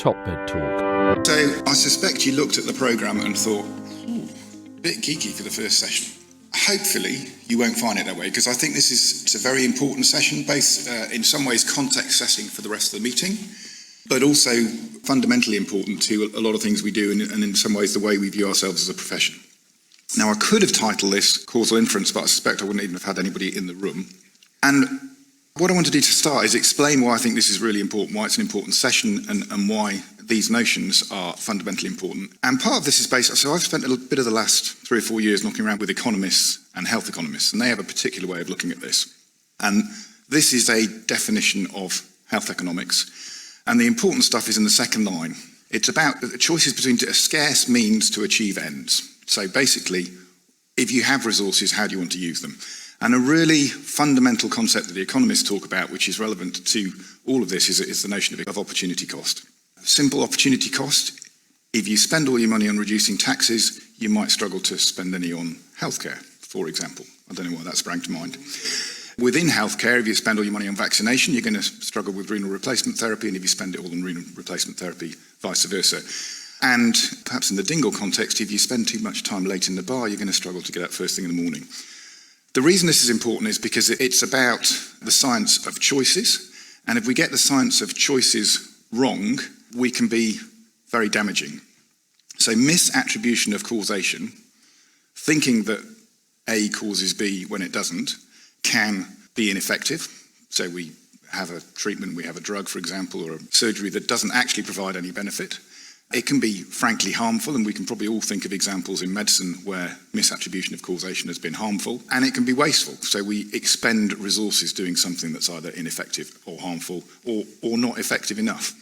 Top Bed Talk. So I suspect you looked at the programme and thought, a bit geeky for the first session. Hopefully you won't find it that way, because I think it's a very important session, both in some ways context setting for the rest of the meeting, but also fundamentally important to a lot of things we do and in some ways the way we view ourselves as a profession. Now, I could have titled this Causal Inference, but I suspect I wouldn't even have had anybody in the room. And what I want to do to start is explain why I think this is really important, why it's an important session, and why these notions are fundamentally important. And part of this is based, so I've spent a bit of the last 3 or 4 years knocking around with economists and health economists, and they have a particular way of looking at this. And this is a definition of health economics. And the important stuff is in the second line. It's about the choices between a scarce means to achieve ends. So basically, if you have resources, how do you want to use them? And a really fundamental concept that the economists talk about, which is relevant to all of this, is the notion of opportunity cost. Simple opportunity cost: if you spend all your money on reducing taxes, you might struggle to spend any on healthcare, for example. I don't know why that sprang to mind. Within healthcare, if you spend all your money on vaccination, you're going to struggle with renal replacement therapy, and if you spend it all on renal replacement therapy, vice versa. And perhaps in the Dingle context, if you spend too much time late in the bar, you're going to struggle to get up first thing in the morning. The reason this is important is because it's about the science of choices, and if we get the science of choices wrong, we can be very damaging. So misattribution of causation, thinking that A causes B when it doesn't, can be ineffective. So we have a treatment, we have a drug, for example, or a surgery that doesn't actually provide any benefit. It can be frankly harmful, and we can probably all think of examples in medicine where misattribution of causation has been harmful, and it can be wasteful. So we expend resources doing something that's either ineffective or harmful or not effective enough.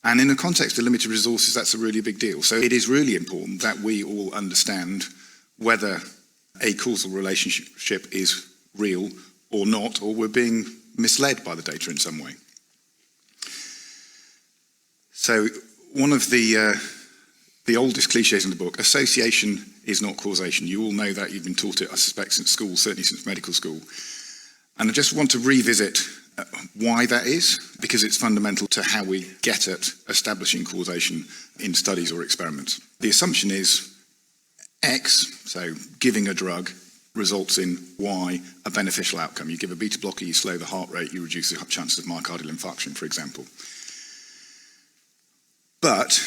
And in the context of limited resources, that's a really big deal. So it is really important that we all understand whether a causal relationship is real or not, or we're being misled by the data in some way. So one of the oldest cliches in the book, association is not causation. You all know that. You've been taught it, I suspect, since school, certainly since medical school. And I just want to revisit why that is, because it's fundamental to how we get at establishing causation in studies or experiments. The assumption is X, so giving a drug, results in Y, a beneficial outcome. You give a beta blocker, you slow the heart rate, you reduce the chances of myocardial infarction, for example. But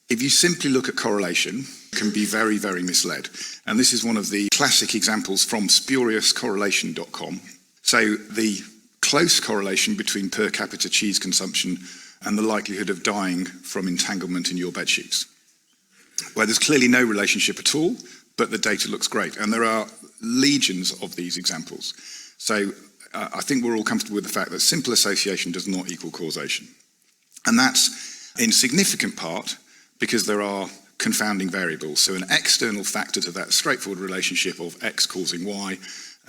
if you simply look at correlation, you can be very, very misled. And this is one of the classic examples from spuriouscorrelation.com. So the close correlation between per capita cheese consumption and the likelihood of dying from entanglement in your bedsheets, where there's clearly no relationship at all, but the data looks great. And there are legions of these examples. So I think we're all comfortable with the fact that simple association does not equal causation. And that's in significant part because there are confounding variables. So an external factor to that straightforward relationship of X causing Y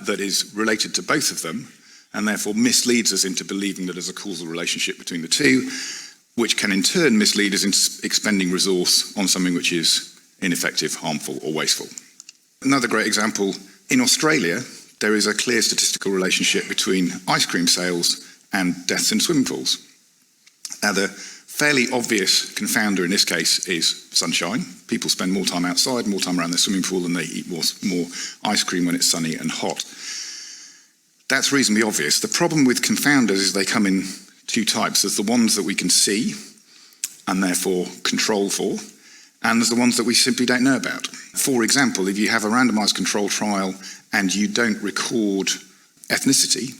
that is related to both of them, and therefore misleads us into believing that there's a causal relationship between the two, which can in turn mislead us into expending resource on something which is ineffective, harmful, or wasteful. Another great example, in Australia, there is a clear statistical relationship between ice cream sales and deaths in swimming pools. Now, the fairly obvious confounder in this case is sunshine. People spend more time outside, more time around their swimming pool, and they eat more ice cream when it's sunny and hot. That's reasonably obvious. The problem with confounders is they come in two types. There's the ones that we can see and therefore control for, and there's the ones that we simply don't know about. For example, if you have a randomized control trial and you don't record ethnicity,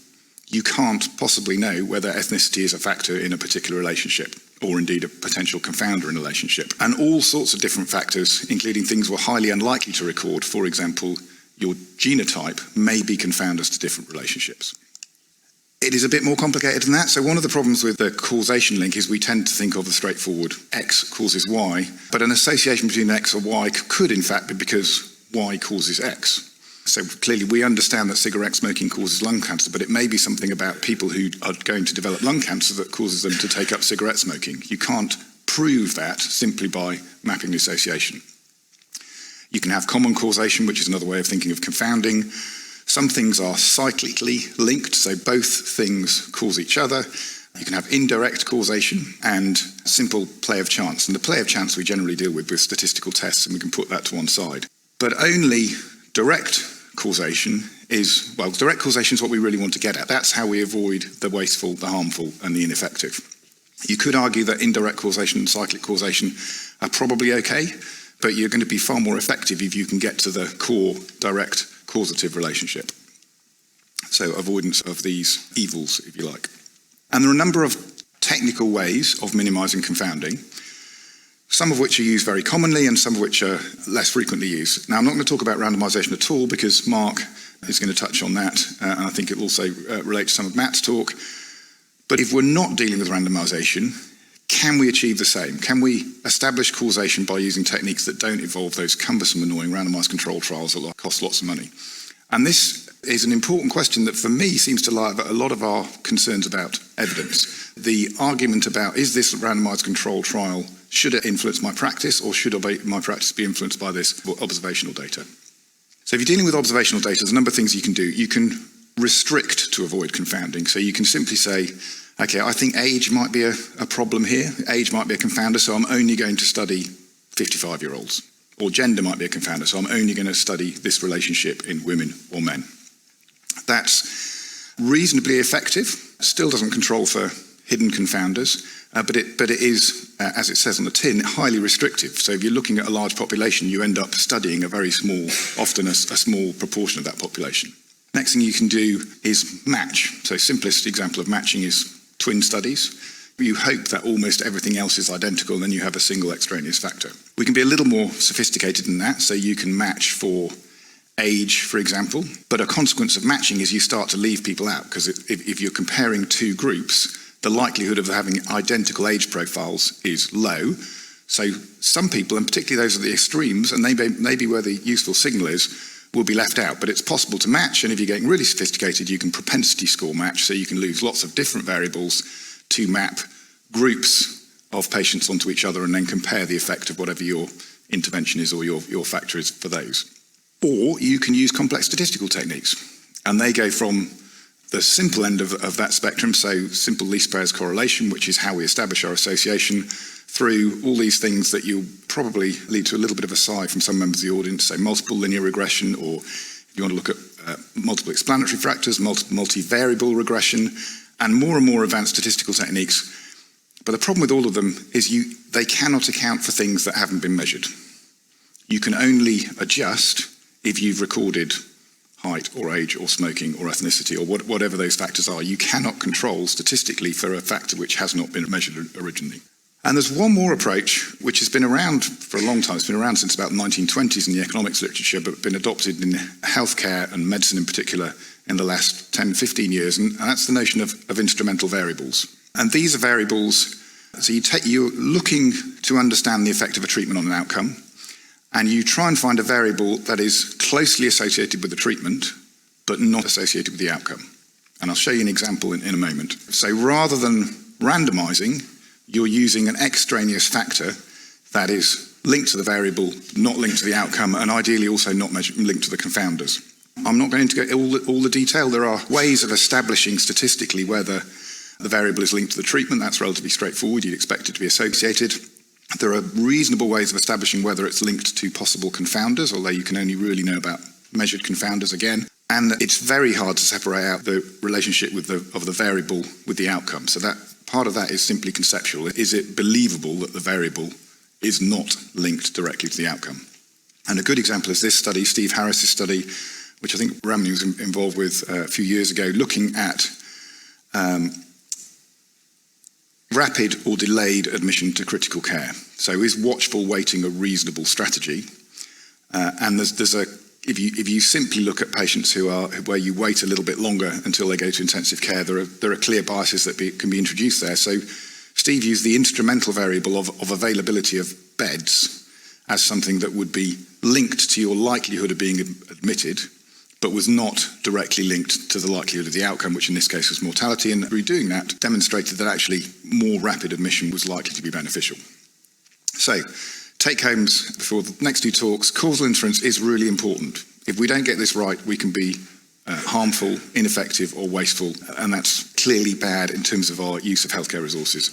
you can't possibly know whether ethnicity is a factor in a particular relationship, or indeed a potential confounder in a relationship. And all sorts of different factors, including things we're highly unlikely to record. For example, your genotype may be confounders to different relationships. It is a bit more complicated than that. So one of the problems with the causation link is we tend to think of the straightforward X causes Y, but an association between X or Y could in fact be because Y causes X. So clearly we understand that cigarette smoking causes lung cancer, but it may be something about people who are going to develop lung cancer that causes them to take up cigarette smoking. You can't prove that simply by mapping the association. You can have common causation, which is another way of thinking of confounding. Some things are cyclically linked, so both things cause each other. You can have indirect causation and simple play of chance. And the play of chance we generally deal with statistical tests, and we can put that to one side. But only direct causation is, well, direct causation is what we really want to get at. That's how we avoid the wasteful, the harmful, and the ineffective. You could argue that indirect causation and cyclic causation are probably okay, but you're going to be far more effective if you can get to the core direct causative relationship. So avoidance of these evils, if you like. And there are a number of technical ways of minimising confounding, some of which are used very commonly and some of which are less frequently used. Now, I'm not going to talk about randomisation at all because Mark is going to touch on that, and I think it will also relate to some of Matt's talk. But if we're not dealing with randomisation, can we achieve the same? Can we establish causation by using techniques that don't involve those cumbersome, annoying randomised control trials that cost lots of money? And this is an important question that for me seems to lie at a lot of our concerns about evidence. The argument about, is this a randomised control trial, should it influence my practice, or should my practice be influenced by this observational data? So if you're dealing with observational data, there's a number of things you can do. You can restrict to avoid confounding. So you can simply say, okay, I think age might be a problem here. Age might be a confounder, so I'm only going to study 55-year-olds. Or gender might be a confounder, so I'm only going to study this relationship in women or men. That's reasonably effective. Still doesn't control for hidden confounders, but it is, as it says on the tin, highly restrictive. So if you're looking at a large population, you end up studying a very small, often a small proportion of that population. Next thing you can do is match. So simplest example of matching is twin studies. You hope that almost everything else is identical, and then you have a single extraneous factor. We can be a little more sophisticated than that, so you can match for age, for example, but a consequence of matching is you start to leave people out, because if you're comparing two groups, the likelihood of having identical age profiles is low. So some people, and particularly those at the extremes, and maybe where the useful signal is, will be left out. But it's possible to match, and if you're getting really sophisticated, you can propensity score match, so you can lose lots of different variables to map groups of patients onto each other and then compare the effect of whatever your intervention is or your factor is for those. Or you can use complex statistical techniques, and they go from the simple end of that spectrum, so simple least squares correlation, which is how we establish our association, through all these things that you'll probably lead to a little bit of a sigh from some members of the audience, say multiple linear regression, or if you want to look at multiple explanatory factors, multivariable regression, and more advanced statistical techniques. But the problem with all of them is they cannot account for things that haven't been measured. You can only adjust if you've recorded height or age or smoking or ethnicity or whatever those factors are. You cannot control statistically for a factor which has not been measured originally. And there's one more approach which has been around for a long time. It's been around since about the 1920s in the economics literature, but been adopted in healthcare and medicine in particular in the last 10, 15 years, and that's the notion of instrumental variables. And these are variables, so you're looking to understand the effect of a treatment on an outcome, and you try and find a variable that is closely associated with the treatment, but not associated with the outcome. And I'll show you an example in a moment. So rather than randomizing, you're using an extraneous factor that is linked to the variable, not linked to the outcome, and ideally also not linked to the confounders. I'm not going to go all the detail. There are ways of establishing statistically whether the variable is linked to the treatment. That's relatively straightforward. You'd expect it to be associated. There are reasonable ways of establishing whether it's linked to possible confounders, although you can only really know about measured confounders again. And it's very hard to separate out the relationship of the variable with the outcome. So that part of that is simply conceptual. Is it believable that the variable is not linked directly to the outcome? And a good example is this study, Steve Harris's study, which I think Ramani was involved with a few years ago, looking at rapid or delayed admission to critical care. So is watchful waiting a reasonable strategy? And if you simply look at patients where you wait a little bit longer until they go to intensive care, there are clear biases that can be introduced there. So Steve used the instrumental variable of availability of beds as something that would be linked to your likelihood of being admitted, but was not directly linked to the likelihood of the outcome, which in this case was mortality. And through doing that, demonstrated that actually more rapid admission was likely to be beneficial. So, take-homes before the next two talks. Causal inference is really important. If we don't get this right, we can be harmful, ineffective or wasteful, and that's clearly bad in terms of our use of healthcare resources.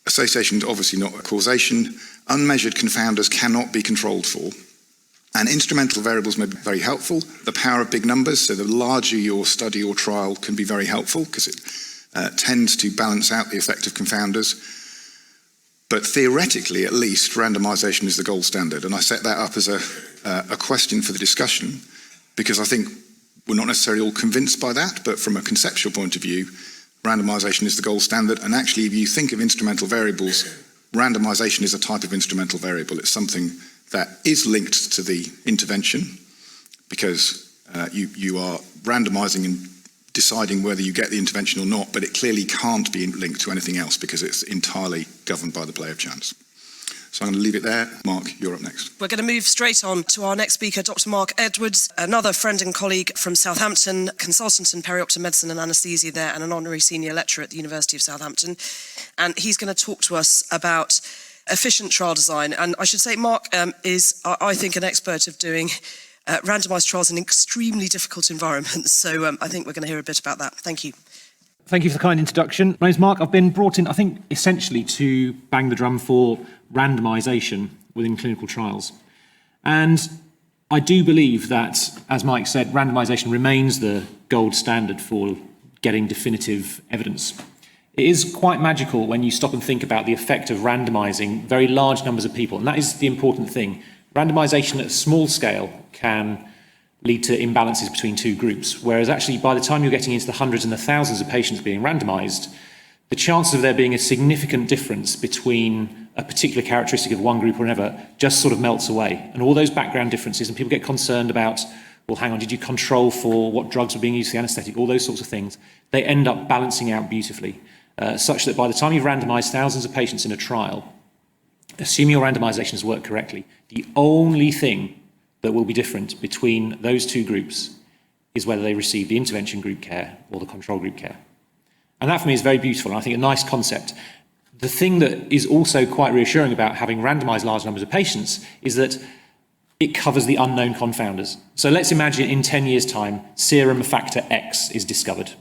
Association is obviously not a causation. Unmeasured confounders cannot be controlled for. And instrumental variables may be very helpful. The power of big numbers, so the larger your study or trial can be very helpful because it tends to balance out the effect of confounders. But theoretically, at least, randomization is the gold standard. And I set that up as a question for the discussion because I think we're not necessarily all convinced by that, but from a conceptual point of view, randomization is the gold standard. And actually, if you think of instrumental variables, randomization is a type of instrumental variable. It's something that is linked to the intervention because you are randomizing and deciding whether you get the intervention or not, but it clearly can't be linked to anything else because it's entirely governed by the play of chance. So I'm going to leave it there. Mark, you're up next. We're going to move straight on to our next speaker, Dr. Mark Edwards, another friend and colleague from Southampton, consultant in perioperative medicine and anaesthesia there, and an honorary senior lecturer at the University of Southampton. And he's going to talk to us about efficient trial design. And I should say Mark is, I think, an expert of doing randomised trials in extremely difficult environments. So I think we're going to hear a bit about that. Thank you. Thank you for the kind introduction. My name's Mark. I've been brought in, I think, essentially to bang the drum for randomisation within clinical trials. And I do believe that, as Mike said, randomisation remains the gold standard for getting definitive evidence. It is quite magical when you stop and think about the effect of randomising very large numbers of people, and that is the important thing. Randomisation at a small scale can lead to imbalances between two groups, whereas actually by the time you're getting into the hundreds and the thousands of patients being randomised, the chances of there being a significant difference between a particular characteristic of one group or another just sort of melts away. And all those background differences, and people get concerned about, well, hang on, did you control for what drugs were being used for the anaesthetic, all those sorts of things, they end up balancing out beautifully, such that by the time you've randomised thousands of patients in a trial, assuming your randomisation has worked correctly, the only thing that will be different between those two groups is whether they receive the intervention group care or the control group care. And that for me is very beautiful, and I think a nice concept. The thing that is also quite reassuring about having randomised large numbers of patients is that it covers the unknown confounders. So let's imagine in 10 years' time, serum factor X is discovered,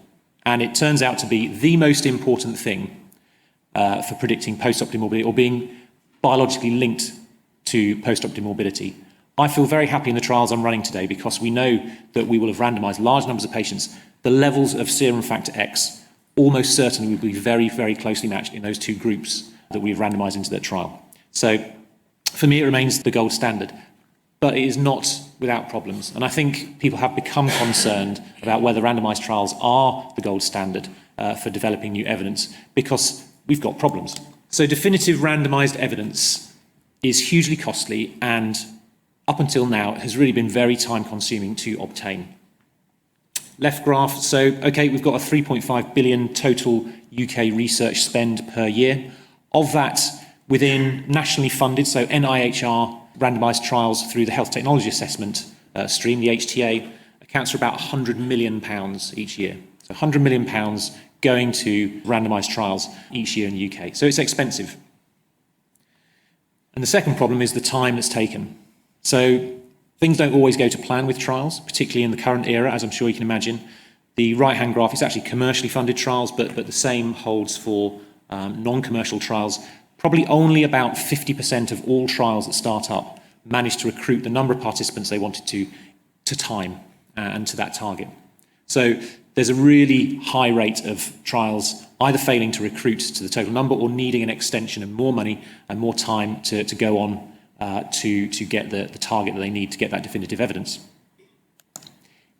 and it turns out to be the most important thing for predicting post-operative morbidity or being biologically linked to post-operative morbidity. I feel very happy in the trials I'm running today because we know that we will have randomised large numbers of patients. The levels of serum factor X almost certainly will be very, very closely matched in those two groups that we've randomised into that trial. So for me, it remains the gold standard, but it is not without problems. And I think people have become concerned about whether randomised trials are the gold standard for developing new evidence because we've got problems. So definitive randomised evidence is hugely costly and up until now, it has really been very time-consuming to obtain. Left graph, so, okay, we've got a 3.5 billion total UK research spend per year. Of that, within nationally funded, so NIHR randomised trials through the Health Technology Assessment stream, the HTA, accounts for about £100 million each year. So £100 million going to randomised trials each year in the UK. So it's expensive. And the second problem is the time that's taken. So things don't always go to plan with trials, particularly in the current era, as I'm sure you can imagine. The right-hand graph is actually commercially funded trials, but the same holds for non-commercial trials. Probably only about 50% of all trials that start up manage to recruit the number of participants they wanted to time and to that target. So there's a really high rate of trials either failing to recruit to the total number or needing an extension and more money and more time to go on to get the target that they need to get that definitive evidence.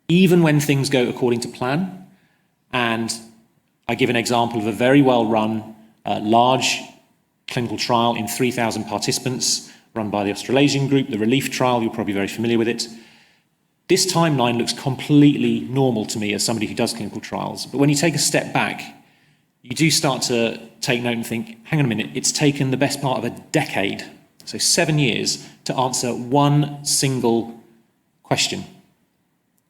Even when things go according to plan, and I give an example of a very well-run, large clinical trial in 3,000 participants run by the Australasian group, the RELIEF trial, you're probably very familiar with it. This timeline looks completely normal to me as somebody who does clinical trials, but when you take a step back, you do start to take note and think, hang on a minute, it's taken the best part of a decade, so 7 years, to answer one single question.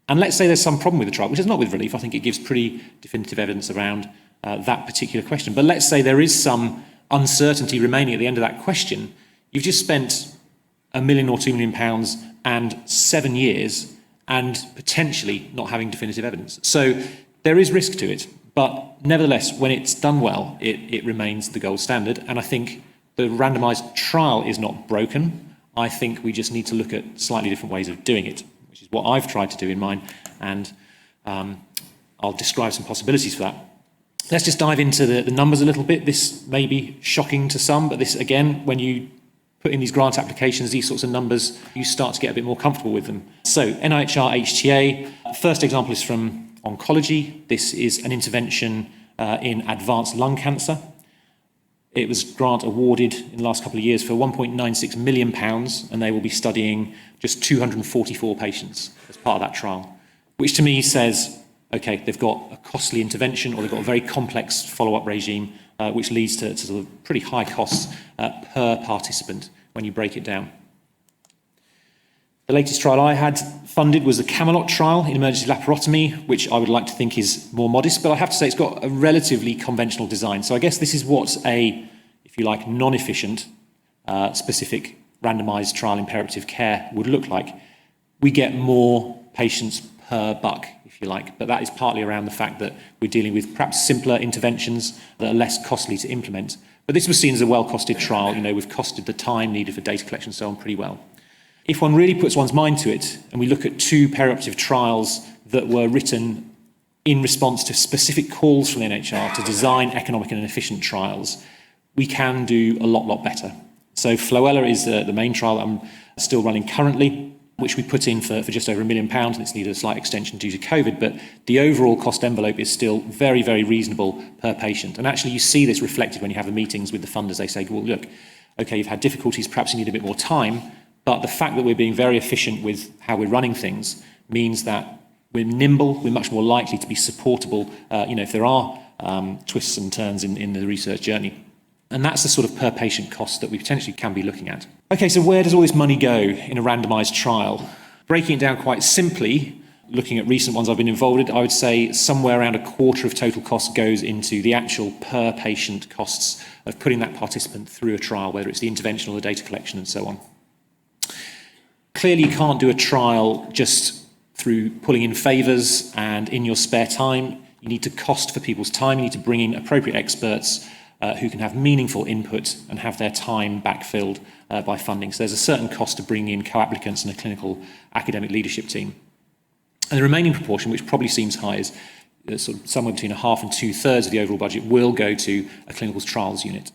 And let's say there's some problem with the trial, which is not with RELIEF. I think it gives pretty definitive evidence around that particular question. But let's say there is some uncertainty remaining at the end of that question. You've just spent £1 million or £2 million and 7 years, and potentially not having definitive evidence. So there is risk to it, but nevertheless, when it's done well, it remains the gold standard. And I think the randomised trial is not broken. I think we just need to look at slightly different ways of doing it, which is what I've tried to do in mine, and I'll describe some possibilities for that. Let's just dive into the numbers a little bit. This may be shocking to some, but this, again, when you put in these grant applications, these sorts of numbers, you start to get a bit more comfortable with them. So NIHR HTA, first example is from oncology. This is an intervention in advanced lung cancer. It was grant awarded in the last couple of years for £1.96 million, and they will be studying just 244 patients as part of that trial, which to me says, okay, they've got a costly intervention, or they've got a very complex follow-up regime, which leads to sort of pretty high costs per participant when you break it down. The latest trial I had funded was the Camelot trial in emergency laparotomy, which I would like to think is more modest, but I have to say it's got a relatively conventional design. So I guess this is what a, if you like, non-efficient, specific randomised trial in perioperative care would look like. We get more patients per buck, if you like, but that is partly around the fact that we're dealing with perhaps simpler interventions that are less costly to implement. But this was seen as a well-costed trial. You know, we've costed the time needed for data collection and so on pretty well. If one really puts one's mind to it, and we look at 2 perioperative trials that were written in response to specific calls from the NHR to design economic and efficient trials, we can do a lot better. So Floella is the main trial that I'm still running currently, which we put in for just over £1 million, and it's needed a slight extension due to COVID, but the overall cost envelope is still very, very reasonable per patient. And actually you see this reflected when you have the meetings with the funders. They say, well, look, okay, you've had difficulties, perhaps you need a bit more time, but the fact that we're being very efficient with how we're running things means that we're nimble, we're much more likely to be supportable, if there are twists and turns in the research journey. And that's the sort of per patient cost that we potentially can be looking at. Okay, so where does all this money go in a randomised trial? Breaking it down quite simply, looking at recent ones I've been involved in, I would say somewhere around a quarter of total cost goes into the actual per patient costs of putting that participant through a trial, whether it's the intervention or the data collection and so on. Clearly, you can't do a trial just through pulling in favours and in your spare time. You need to cost for people's time. You need to bring in appropriate experts who can have meaningful input and have their time backfilled by funding. So there's a certain cost to bring in co-applicants and a clinical academic leadership team. And the remaining proportion, which probably seems high, is sort of somewhere between 1/2 and 2/3 of the overall budget will go to a clinical trials unit.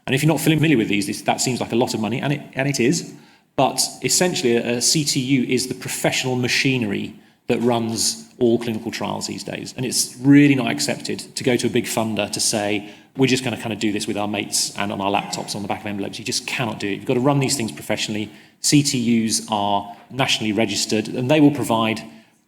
And if you're not familiar with these, that seems like a lot of money, and it is. But essentially, a CTU is the professional machinery that runs all clinical trials these days. And it's really not accepted to go to a big funder to say, we're just going to kind of do this with our mates and on our laptops on the back of envelopes. You just cannot do it. You've got to run these things professionally. CTUs are nationally registered, and they will provide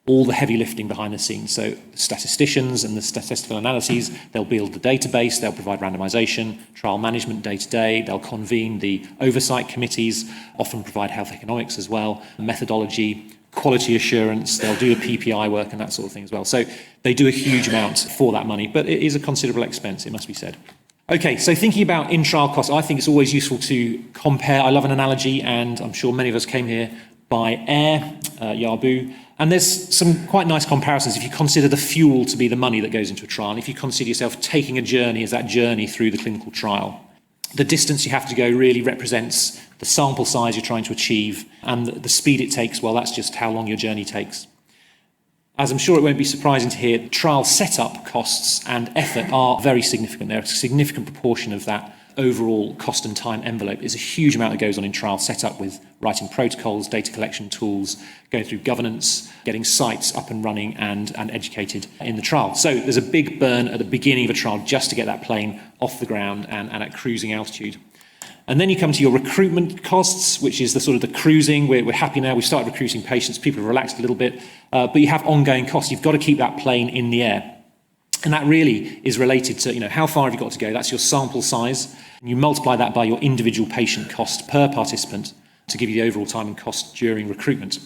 all the heavy lifting behind the scenes. So the statisticians and the statistical analyses, they'll build the database, they'll provide randomization, trial management day-to-day, they'll convene the oversight committees, often provide health economics as well, methodology, quality assurance, they'll do the PPI work and that sort of thing as well. So they do a huge amount for that money, but it is a considerable expense, it must be said. Okay, so thinking about in-trial costs, I think it's always useful to compare. I love an analogy, and I'm sure many of us came here by air, Yabu, and there's some quite nice comparisons if you consider the fuel to be the money that goes into a trial, and if you consider yourself taking a journey as that journey through the clinical trial. The distance you have to go really represents the sample size you're trying to achieve, and the speed it takes, well, that's just how long your journey takes. As I'm sure it won't be surprising to hear, trial setup costs and effort are very significant. They're a significant proportion of that overall cost and time envelope. Is a huge amount that goes on in trial setup with writing protocols, data collection tools, going through governance, getting sites up and running and educated in the trial. So there's a big burn at the beginning of a trial just to get that plane off the ground and at cruising altitude. And then you come to your recruitment costs, which is the sort of the cruising. We're happy now, we've started recruiting patients, people have relaxed a little bit, but you have ongoing costs. You've got to keep that plane in the air. And that really is related to, how far have you got to go? That's your sample size. And you multiply that by your individual patient cost per participant to give you the overall time and cost during recruitment.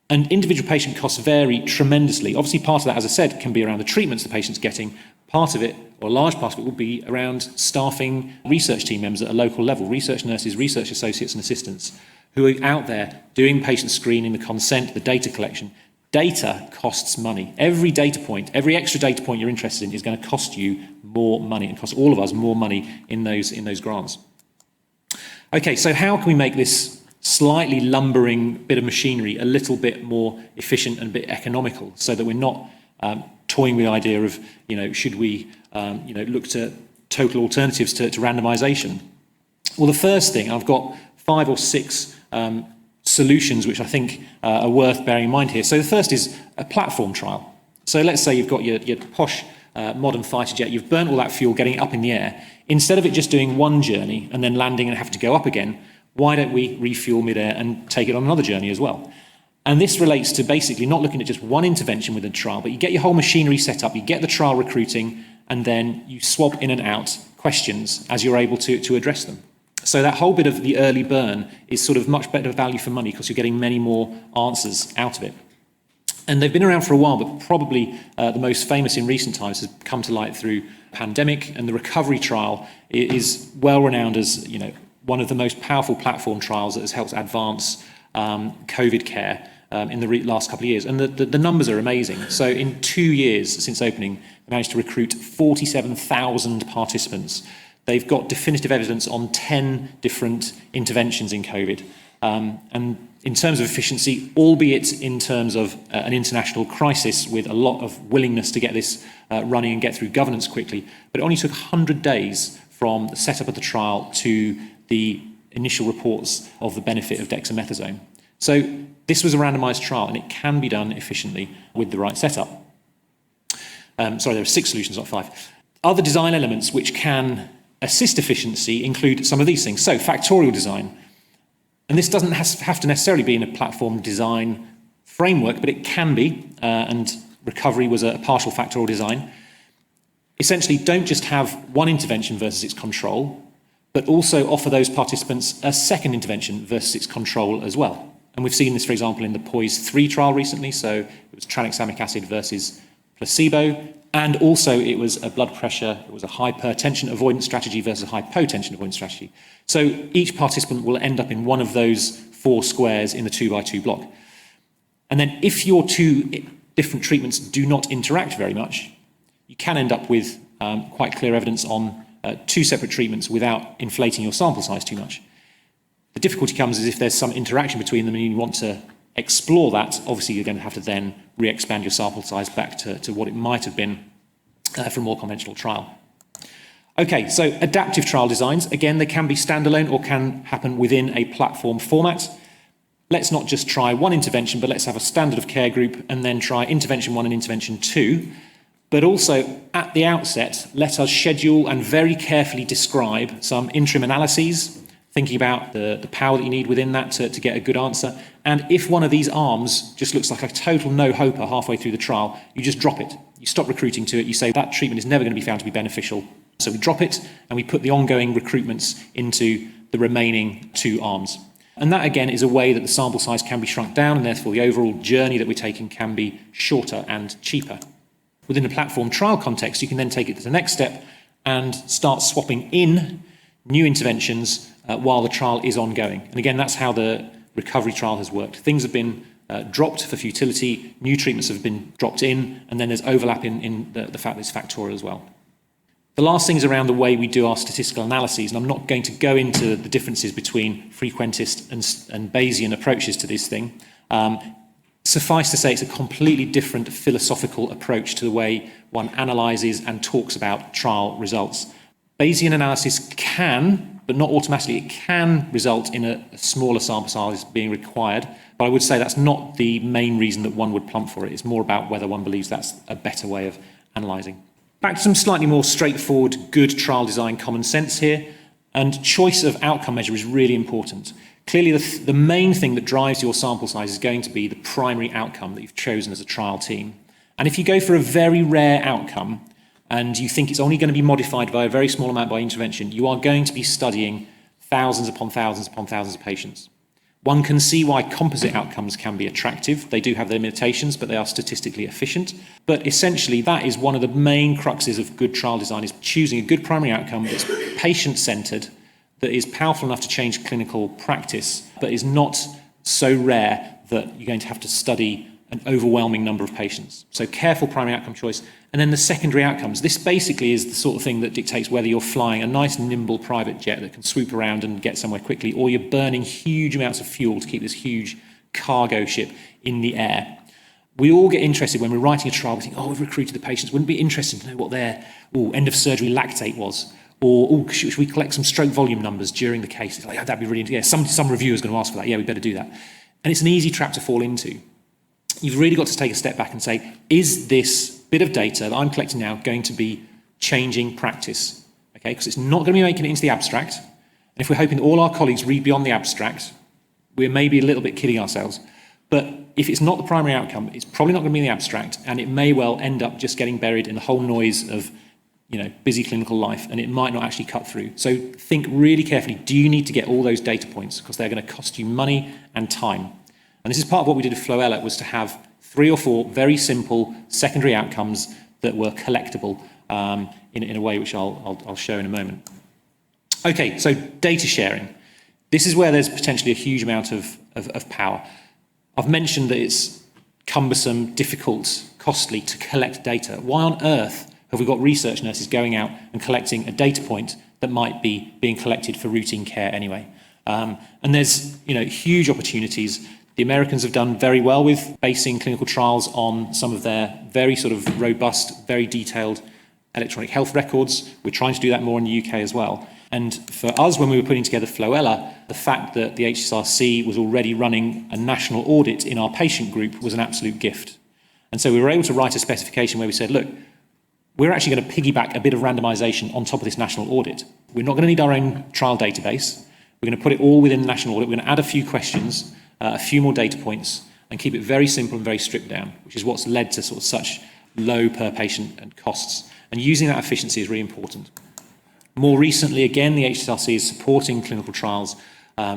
And individual patient costs vary tremendously. Obviously, part of that, as I said, can be around the treatments the patient's getting. Part of it, or a large part of it, will be around staffing research team members at a local level, research nurses, research associates and assistants, who are out there doing patient screening, the consent, the data collection, data costs money. Every data point, every extra data point you're interested in is going to cost you more money and cost all of us more money in those grants. Okay, so how can we make this slightly lumbering bit of machinery a little bit more efficient and a bit economical, so that we're not toying with the idea of, should we, look to total alternatives to randomisation? Well, the first thing, I've got 5 or 6 solutions which I think are worth bearing in mind here. So the first is a platform trial. So let's say you've got your posh modern fighter jet, you've burnt all that fuel getting it up in the air. Instead of it just doing one journey and then landing and having to go up again, why don't we refuel mid-air and take it on another journey as well? And this relates to basically not looking at just one intervention within a trial, but you get your whole machinery set up, you get the trial recruiting, and then you swap in and out questions as you're able to address them. So that whole bit of the early burn is sort of much better value for money because you're getting many more answers out of it. And they've been around for a while, but probably the most famous in recent times has come to light through pandemic, and the recovery trial is well renowned as one of the most powerful platform trials that has helped advance COVID care in the last couple of years. And the numbers are amazing. So in 2 years since opening, they managed to recruit 47,000 participants. They've got definitive evidence on 10 different interventions in COVID. And in terms of efficiency, albeit in terms of an international crisis with a lot of willingness to get this running and get through governance quickly, but it only took 100 days from the setup of the trial to the initial reports of the benefit of dexamethasone. So this was a randomised trial, and it can be done efficiently with the right setup. Sorry, there are 6 solutions, not 5. Other design elements which can assist efficiency include some of these things. So factorial design. And this doesn't have to necessarily be in a platform design framework, but it can be, and recovery was a partial factorial design. Essentially, don't just have one intervention versus its control, but also offer those participants a second intervention versus its control as well. And we've seen this, for example, in the POISE-3 trial recently. So it was tranexamic acid versus placebo. And also it was a blood pressure, it was a hypertension avoidance strategy versus a hypotension avoidance strategy. So each participant will end up in one of those 4 squares in the 2x2 block. And then if your 2 different treatments do not interact very much, you can end up with quite clear evidence on 2 separate treatments without inflating your sample size too much. The difficulty comes is if there's some interaction between them and you want to explore that, obviously you're going to have to then re-expand your sample size back to what it might have been for a more conventional trial. Okay, so adaptive trial designs, again, they can be standalone or can happen within a platform format. Let's not just try one intervention, but let's have a standard of care group and then try intervention 1 and intervention 2. But also, at the outset, let us schedule and very carefully describe some interim analyses, thinking about the power that you need within that to get a good answer. And if one of these arms just looks like a total no-hoper halfway through the trial, you just drop it. You stop recruiting to it. You say that treatment is never going to be found to be beneficial. So we drop it and we put the ongoing recruitments into the remaining 2 arms. And that, again, is a way that the sample size can be shrunk down, and therefore the overall journey that we're taking can be shorter and cheaper. Within a platform trial context, you can then take it to the next step and start swapping in new interventions while the trial is ongoing. And again, that's how the recovery trial has worked. Things have been dropped for futility, new treatments have been dropped in, and then there's overlap in the fact that it's factorial as well. The last thing is around the way we do our statistical analyses, and I'm not going to go into the differences between frequentist and Bayesian approaches to this thing. Suffice to say, it's a completely different philosophical approach to the way one analyses and talks about trial results. Bayesian analysis can, but not automatically, it can result in a smaller sample size being required, but I would say that's not the main reason that one would plump for it. It's more about whether one believes that's a better way of analysing. Back to some slightly more straightforward, good trial design common sense here, and choice of outcome measure is really important. Clearly, the main thing that drives your sample size is going to be the primary outcome that you've chosen as a trial team. And if you go for a very rare outcome and you think it's only going to be modified by a very small amount by intervention, you are going to be studying thousands upon thousands upon thousands of patients. One can see why composite outcomes can be attractive. They do have their limitations, but they are statistically efficient. But essentially, that is one of the main cruxes of good trial design, is choosing a good primary outcome that's patient-centred, that is powerful enough to change clinical practice, but is not so rare that you're going to have to study an overwhelming number of patients. So careful primary outcome choice. And then the secondary outcomes. This basically is the sort of thing that dictates whether you're flying a nice nimble private jet that can swoop around and get somewhere quickly, or you're burning huge amounts of fuel to keep this huge cargo ship in the air. We all get interested when we're writing a trial. We think, we've recruited the patients. Wouldn't it be interesting to know what their end of surgery lactate was? Or should we collect some stroke volume numbers during the case? It's like, that'd be really interesting. Yeah, some reviewer's going to ask for that. Yeah, we better do that. And it's an easy trap to fall into. You've really got to take a step back and say, is this bit of data that I'm collecting now going to be changing practice? Okay, because it's not going to be making it into the abstract. And if we're hoping that all our colleagues read beyond the abstract, we're maybe a little bit kidding ourselves. But if it's not the primary outcome, it's probably not going to be in the abstract, and it may well end up just getting buried in the whole noise of busy clinical life, and it might not actually cut through. So think really carefully, do you need to get all those data points? Because they're going to cost you money and time. And this is part of what we did with Floella, was to have 3 or 4 very simple secondary outcomes that were collectible in a way which I'll show in a moment. Okay, so data sharing. This is where there's potentially a huge amount of power. I've mentioned that it's cumbersome, difficult, costly to collect data. Why on earth have we got research nurses going out and collecting a data point that might be being collected for routine care anyway? And there's huge opportunities. The Americans have done very well with basing clinical trials on some of their very sort of robust, very detailed electronic health records. We're trying to do that more in the UK as well. And for us, when we were putting together Floella, the fact that the HSRC was already running a national audit in our patient group was an absolute gift. And so we were able to write a specification where we said, look, we're actually going to piggyback a bit of randomization on top of this national audit. We're not going to need our own trial database. We're going to put it all within the national audit. We're going to add a few questions, a few more data points, and keep it very simple and very stripped down, which is what's led to sort of such low per patient and costs. And using that efficiency is really important. More recently, again, the HSRC is supporting clinical trials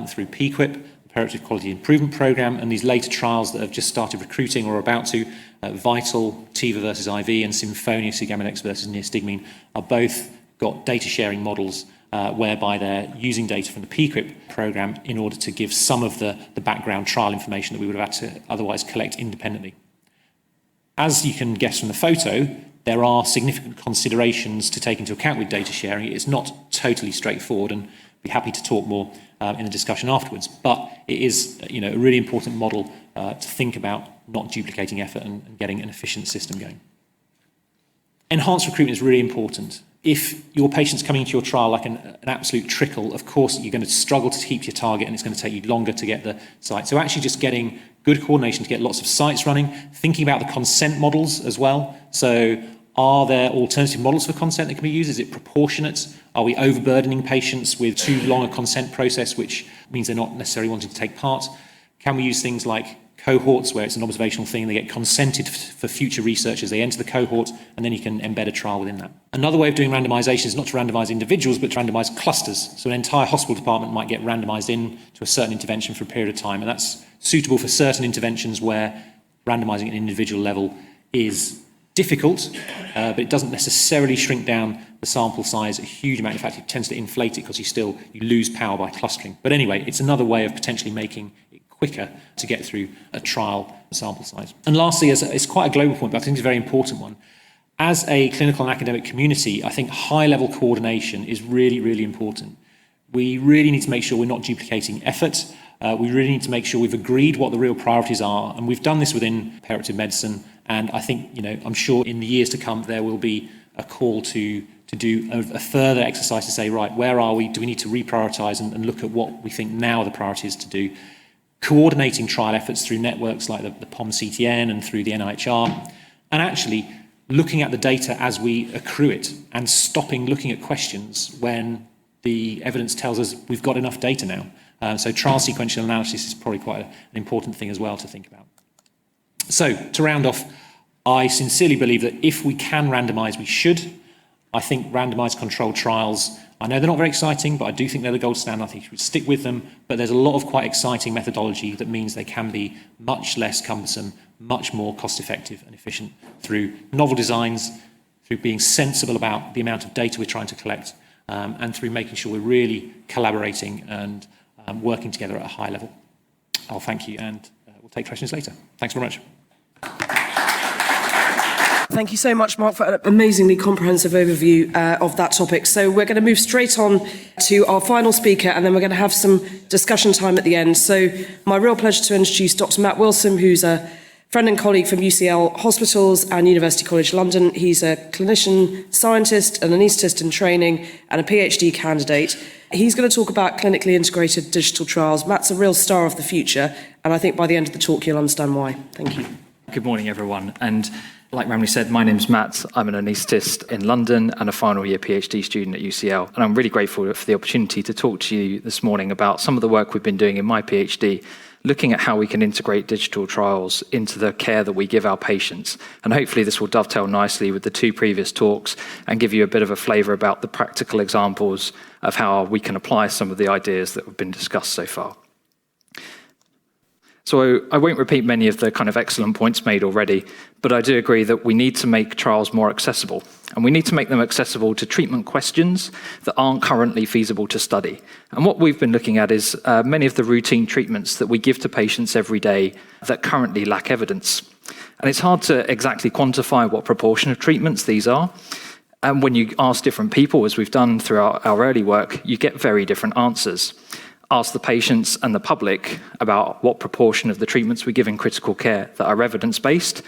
through PQIP, the Perioperative Quality Improvement Programme, and these later trials that have just started recruiting or are about to, Vital, TIVA versus IV, and Symphonia, Sugammadex versus neostigmine, are both got data sharing models whereby they're using data from the PQIP programme in order to give some of the background trial information that we would have had to otherwise collect independently. As you can guess from the photo, there are significant considerations to take into account with data sharing. It's not totally straightforward, and I'd be happy to talk more in the discussion afterwards. But it is, a really important model to think about not duplicating effort and getting an efficient system going. Enhanced recruitment is really important. If your patient's coming into your trial like an absolute trickle, of course you're going to struggle to keep your target, and it's going to take you longer to get the site. So actually just getting good coordination to get lots of sites running, thinking about the consent models as well. So are there alternative models for consent that can be used? Is it proportionate? Are we overburdening patients with too long a consent process, which means they're not necessarily wanting to take part? Can we use things like cohorts, where it's an observational thing, they get consented for future research as they enter the cohort, and then you can embed a trial within that. Another way of doing randomisation is not to randomise individuals, but to randomise clusters. So an entire hospital department might get randomised in to a certain intervention for a period of time, and that's suitable for certain interventions where randomising at an individual level is difficult, but it doesn't necessarily shrink down the sample size a huge amount. In fact, it tends to inflate it because you lose power by clustering. But anyway, it's another way of potentially making it quicker to get through a trial sample size. And lastly, it's quite a global point, but I think it's a very important one. As a clinical and academic community, I think high-level coordination is really, really important. We really need to make sure we're not duplicating effort. We really need to make sure we've agreed what the real priorities are, and we've done this within perioperative medicine. And I think, I'm sure in the years to come there will be a call to do a further exercise to say, right, where are we? Do we need to reprioritise and look at what we think now are the priorities to do? Coordinating trial efforts through networks like the EBPOM CTN and through the NIHR, and actually looking at the data as we accrue it and stopping looking at questions when the evidence tells us we've got enough data now. So trial sequential analysis is probably quite an important thing as well to think about. So to round off, I sincerely believe that if we can randomise, we should. I think randomised controlled trials, I know they're not very exciting, but I do think they're the gold standard. I think you should stick with them. But there's a lot of quite exciting methodology that means they can be much less cumbersome, much more cost-effective and efficient through novel designs, through being sensible about the amount of data we're trying to collect, and through making sure we're really collaborating and working together at a high level. I'll thank you, and we'll take questions later. Thanks very much. Thank you so much, Mark, for an amazingly comprehensive overview of that topic. So we're going to move straight on to our final speaker, and then we're going to have some discussion time at the end. So my real pleasure to introduce Dr. Matt Wilson, who's a friend and colleague from UCL Hospitals and University College London. He's a clinician, scientist, an anaesthetist in training, and a PhD candidate. He's going to talk about clinically integrated digital trials. Matt's a real star of the future, and I think by the end of the talk you'll understand why. Thank you. Good morning, everyone. And like Ramani said, my name's Matt. I'm an anaesthetist in London and a final year PhD student at UCL. And I'm really grateful for the opportunity to talk to you this morning about some of the work we've been doing in my PhD, looking at how we can integrate digital trials into the care that we give our patients. And hopefully this will dovetail nicely with the two previous talks and give you a bit of a flavour about the practical examples of how we can apply some of the ideas that have been discussed so far. So I won't repeat many of the kind of excellent points made already, but I do agree that we need to make trials more accessible. And we need to make them accessible to treatment questions that aren't currently feasible to study. And what we've been looking at is many of the routine treatments that we give to patients every day that currently lack evidence. And it's hard to exactly quantify what proportion of treatments these are. And when you ask different people, as we've done through our early work, you get very different answers. Ask the patients and the public about what proportion of the treatments we give in critical care that are evidence-based,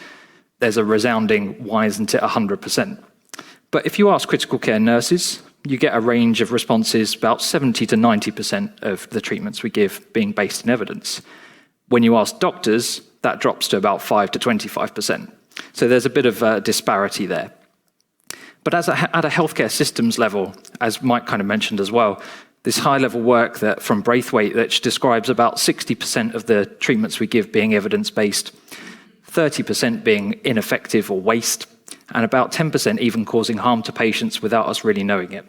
there's a resounding, why isn't it 100%? But if you ask critical care nurses, you get a range of responses, about 70 to 90% of the treatments we give being based in evidence. When you ask doctors, that drops to about 5 to 25%. So there's a bit of a disparity there. But at a healthcare systems level, as Mike kind of mentioned as well, this high-level work that from Braithwaite that describes about 60% of the treatments we give being evidence-based, 30% being ineffective or waste, and about 10% even causing harm to patients without us really knowing it.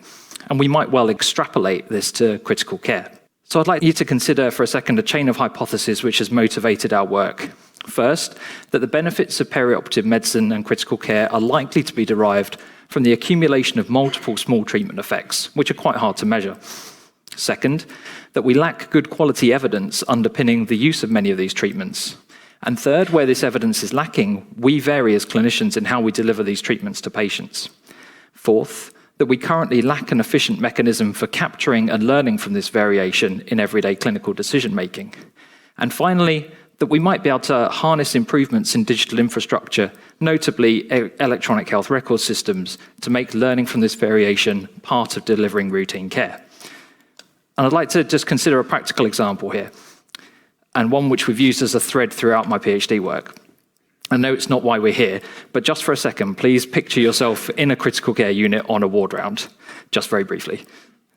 And we might well extrapolate this to critical care. So I'd like you to consider for a second a chain of hypotheses which has motivated our work. First, that the benefits of perioperative medicine and critical care are likely to be derived from the accumulation of multiple small treatment effects, which are quite hard to measure. Second, that we lack good quality evidence underpinning the use of many of these treatments. And third, where this evidence is lacking, we vary as clinicians in how we deliver these treatments to patients. Fourth, that we currently lack an efficient mechanism for capturing and learning from this variation in everyday clinical decision-making. And finally, that we might be able to harness improvements in digital infrastructure, notably electronic health record systems, to make learning from this variation part of delivering routine care. And I'd like to just consider a practical example here, and one which we've used as a thread throughout my PhD work. I know it's not why we're here, but just for a second, please picture yourself in a critical care unit on a ward round, just very briefly.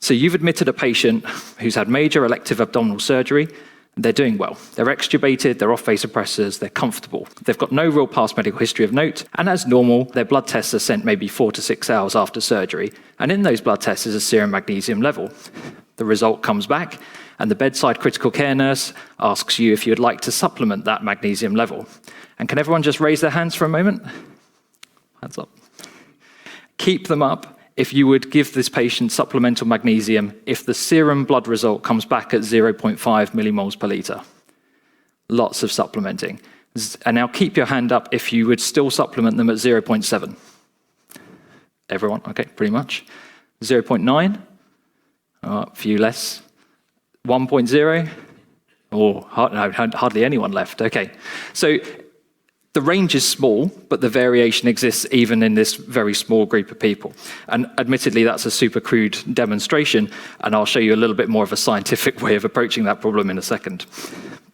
So you've admitted a patient who's had major elective abdominal surgery. They're doing well. They're extubated, they're off vasopressors, they're comfortable. They've got no real past medical history of note, and as normal, their blood tests are sent maybe 4 to 6 hours after surgery, and in those blood tests is a serum magnesium level. The result comes back, and the bedside critical care nurse asks you if you'd like to supplement that magnesium level. And can everyone just raise their hands for a moment? Hands up. Keep them up if you would give this patient supplemental magnesium if the serum blood result comes back at 0.5 millimoles per litre. Lots of supplementing. And now keep your hand up if you would still supplement them at 0.7. Everyone, okay, pretty much. 0.9. A few less. 1.0? Oh, hardly anyone left. Okay. So the range is small, but the variation exists even in this very small group of people. And admittedly, that's a super crude demonstration, and I'll show you a little bit more of a scientific way of approaching that problem in a second.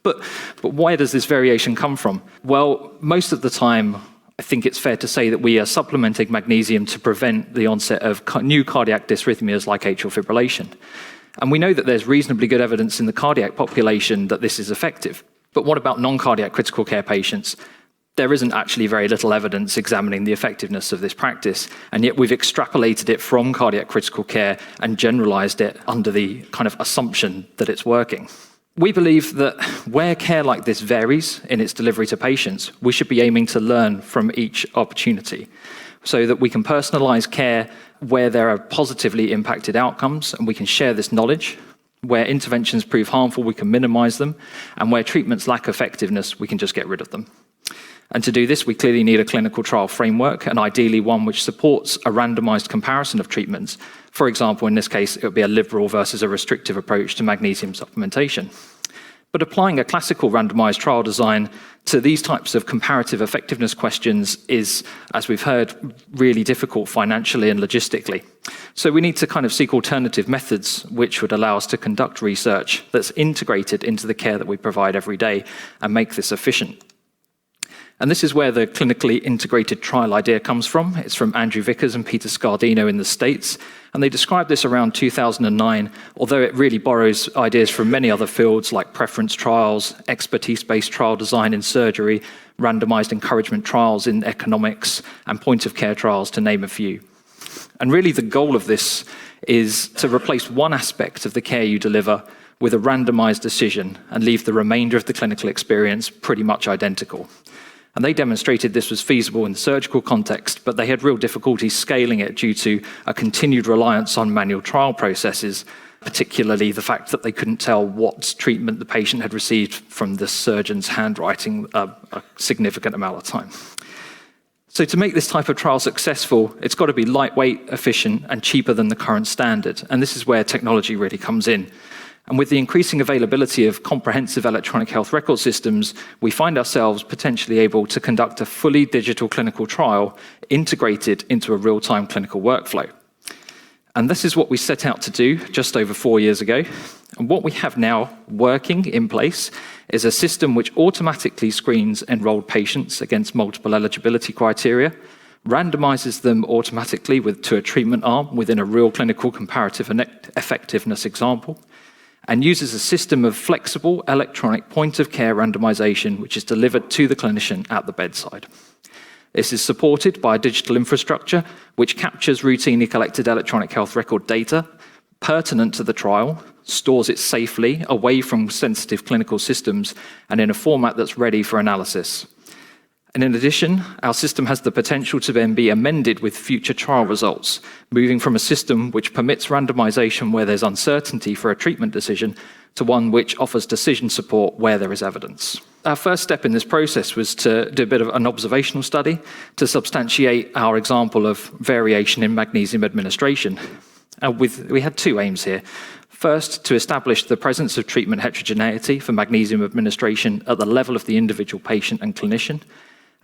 But why does this variation come from? Well, most of the time, I think it's fair to say that we are supplementing magnesium to prevent the onset of new cardiac dysrhythmias like atrial fibrillation. And we know that there's reasonably good evidence in the cardiac population that this is effective. But what about non-cardiac critical care patients? There isn't actually very little evidence examining the effectiveness of this practice, and yet we've extrapolated it from cardiac critical care and generalized it under the kind of assumption that it's working. We believe that where care like this varies in its delivery to patients, we should be aiming to learn from each opportunity so that we can personalize care where there are positively impacted outcomes, and we can share this knowledge. Where interventions prove harmful, we can minimize them, and where treatments lack effectiveness, we can just get rid of them. And to do this, we clearly need a clinical trial framework, and ideally one which supports a randomized comparison of treatments. For example, in this case, it would be a liberal versus a restrictive approach to magnesium supplementation. But applying a classical randomized trial design to these types of comparative effectiveness questions is, as we've heard, really difficult financially and logistically. So we need to kind of seek alternative methods which would allow us to conduct research that's integrated into the care that we provide every day and make this efficient. And this is where the clinically integrated trial idea comes from. It's from Andrew Vickers and Peter Scardino in the States. And they described this around 2009, although it really borrows ideas from many other fields like preference trials, expertise-based trial design in surgery, randomized encouragement trials in economics, and point-of-care trials, to name a few. And really the goal of this is to replace one aspect of the care you deliver with a randomized decision and leave the remainder of the clinical experience pretty much identical. And they demonstrated this was feasible in the surgical context, but they had real difficulty scaling it due to a continued reliance on manual trial processes, particularly the fact that they couldn't tell what treatment the patient had received from the surgeon's handwriting a significant amount of time. So to make this type of trial successful, it's got to be lightweight, efficient, and cheaper than the current standard. And this is where technology really comes in. And with the increasing availability of comprehensive electronic health record systems, we find ourselves potentially able to conduct a fully digital clinical trial integrated into a real-time clinical workflow. And this is what we set out to do just over 4 years ago. And what we have now working in place is a system which automatically screens enrolled patients against multiple eligibility criteria, randomizes them automatically to a treatment arm within a real clinical comparative effectiveness example, and uses a system of flexible electronic point-of-care randomization which is delivered to the clinician at the bedside. This is supported by a digital infrastructure which captures routinely collected electronic health record data pertinent to the trial, stores it safely away from sensitive clinical systems, and in a format that's ready for analysis. And in addition, our system has the potential to then be amended with future trial results, moving from a system which permits randomization where there's uncertainty for a treatment decision to one which offers decision support where there is evidence. Our first step in this process was to do a bit of an observational study to substantiate our example of variation in magnesium administration. We had two aims here. First, to establish the presence of treatment heterogeneity for magnesium administration at the level of the individual patient and clinician.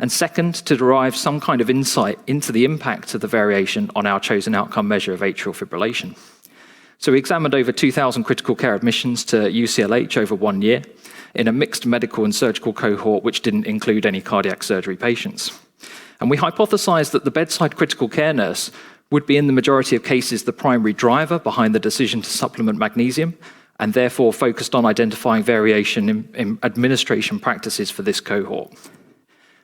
And second, to derive some kind of insight into the impact of the variation on our chosen outcome measure of atrial fibrillation. So we examined over 2,000 critical care admissions to UCLH over 1 year in a mixed medical and surgical cohort which didn't include any cardiac surgery patients. And we hypothesized that the bedside critical care nurse would be in the majority of cases the primary driver behind the decision to supplement magnesium, and therefore focused on identifying variation in administration practices for this cohort.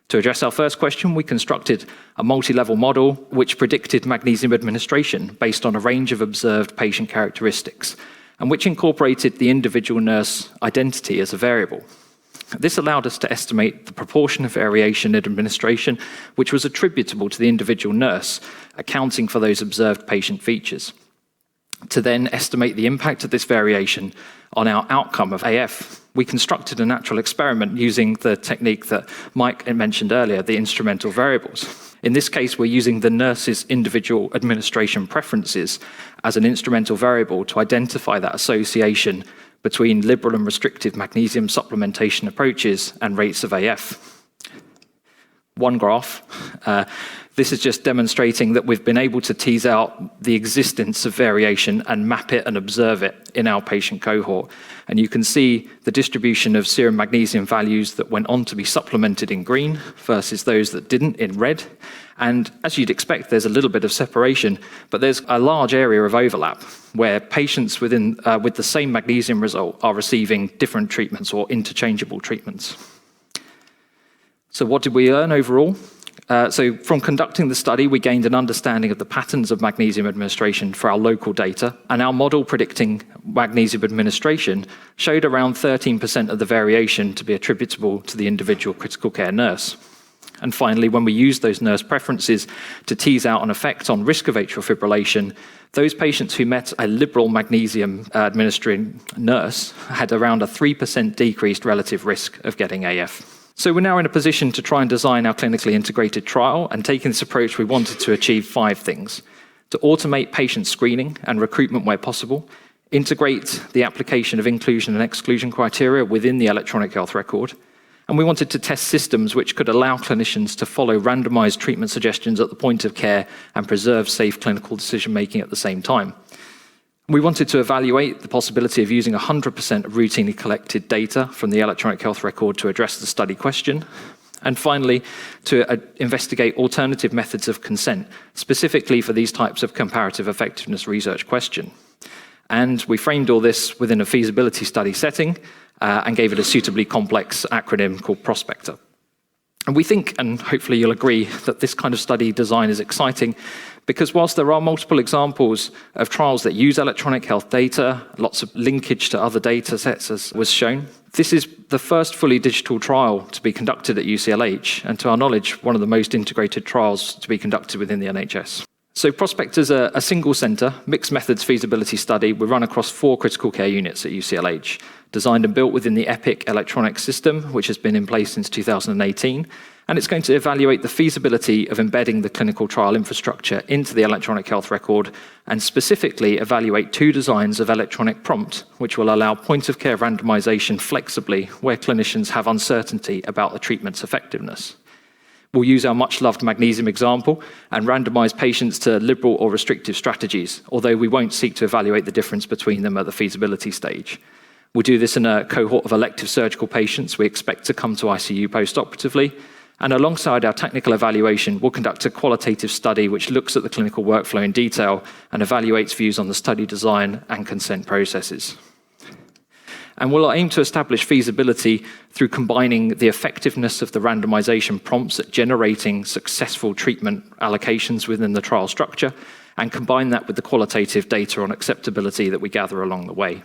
To address our first question, we constructed a multi-level model which predicted magnesium administration based on a range of observed patient characteristics, and which incorporated the individual nurse identity as a variable. This allowed us to estimate the proportion of variation in administration which was attributable to the individual nurse, accounting for those observed patient features. To then estimate the impact of this variation on our outcome of AF, we constructed a natural experiment using the technique that Mike mentioned earlier, the instrumental variables. In this case, we're using the nurse's individual administration preferences as an instrumental variable to identify that association between liberal and restrictive magnesium supplementation approaches and rates of AF. One graph. This is just demonstrating that we've been able to tease out the existence of variation and map it and observe it in our patient cohort. And you can see the distribution of serum magnesium values that went on to be supplemented in green versus those that didn't in red. And as you'd expect, there's a little bit of separation, but there's a large area of overlap where patients with the same magnesium result are receiving different treatments or interchangeable treatments. So what did we learn overall? So from conducting the study, we gained an understanding of the patterns of magnesium administration for our local data, and our model predicting magnesium administration showed around 13% of the variation to be attributable to the individual critical care nurse. And finally, when we used those nurse preferences to tease out an effect on risk of atrial fibrillation, those patients who met a liberal magnesium administering nurse had around a 3% decreased relative risk of getting AF. So we're now in a position to try and design our clinically integrated trial, and taking this approach, we wanted to achieve 5 things: to automate patient screening and recruitment where possible, integrate the application of inclusion and exclusion criteria within the electronic health record, and we wanted to test systems which could allow clinicians to follow randomized treatment suggestions at the point of care and preserve safe clinical decision-making at the same time. We wanted to evaluate the possibility of using 100% of routinely collected data from the electronic health record to address the study question. And finally, to investigate alternative methods of consent, specifically for these types of comparative effectiveness research question. And we framed all this within a feasibility study setting and gave it a suitably complex acronym called Prospector. And we think, and hopefully you'll agree, that this kind of study design is exciting because whilst there are multiple examples of trials that use electronic health data, lots of linkage to other data sets as was shown, this is the first fully digital trial to be conducted at UCLH, and to our knowledge, one of the most integrated trials to be conducted within the NHS. So Prospector is a single centre, mixed methods feasibility study. We run across 4 critical care units at UCLH, designed and built within the EPIC electronic system, which has been in place since 2018. And it's going to evaluate the feasibility of embedding the clinical trial infrastructure into the electronic health record, and specifically evaluate 2 designs of electronic prompt, which will allow point-of-care randomization flexibly where clinicians have uncertainty about the treatment's effectiveness. We'll use our much-loved magnesium example and randomize patients to liberal or restrictive strategies, although we won't seek to evaluate the difference between them at the feasibility stage. We'll do this in a cohort of elective surgical patients we expect to come to ICU post-operatively, and alongside our technical evaluation, we'll conduct a qualitative study which looks at the clinical workflow in detail and evaluates views on the study design and consent processes. And we'll aim to establish feasibility through combining the effectiveness of the randomization prompts at generating successful treatment allocations within the trial structure, and combine that with the qualitative data on acceptability that we gather along the way.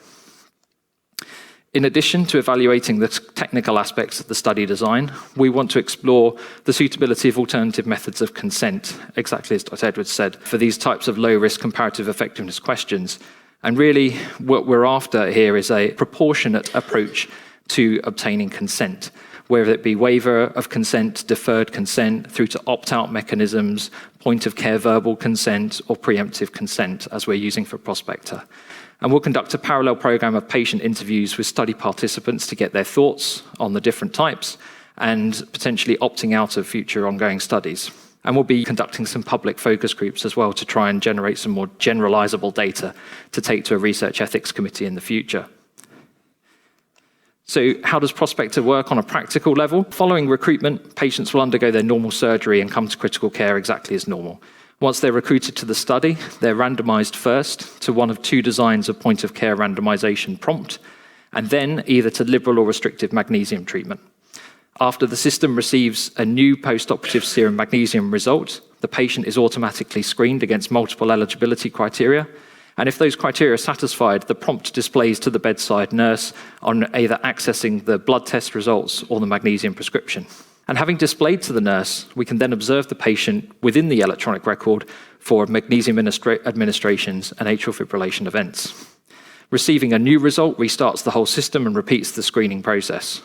In addition to evaluating the technical aspects of the study design, we want to explore the suitability of alternative methods of consent, exactly as Dr. Edwards said, for these types of low-risk comparative effectiveness questions. And really, what we're after here is a proportionate approach to obtaining consent, whether it be waiver of consent, deferred consent, through to opt-out mechanisms, point-of-care verbal consent, or preemptive consent, as we're using for Prospector. And we'll conduct a parallel program of patient interviews with study participants to get their thoughts on the different types and potentially opting out of future ongoing studies. And we'll be conducting some public focus groups as well to try and generate some more generalizable data to take to a research ethics committee in the future. So how does Prospector work on a practical level? Following recruitment, patients will undergo their normal surgery and come to critical care exactly as normal. Once they're recruited to the study, they're randomized first to one of 2 designs of point-of-care randomization prompt, and then either to liberal or restrictive magnesium treatment. After the system receives a new post-operative serum magnesium result, the patient is automatically screened against multiple eligibility criteria, and if those criteria are satisfied, the prompt displays to the bedside nurse on either accessing the blood test results or the magnesium prescription. And having displayed to the nurse, we can then observe the patient within the electronic record for magnesium administrations and atrial fibrillation events. Receiving a new result restarts the whole system and repeats the screening process.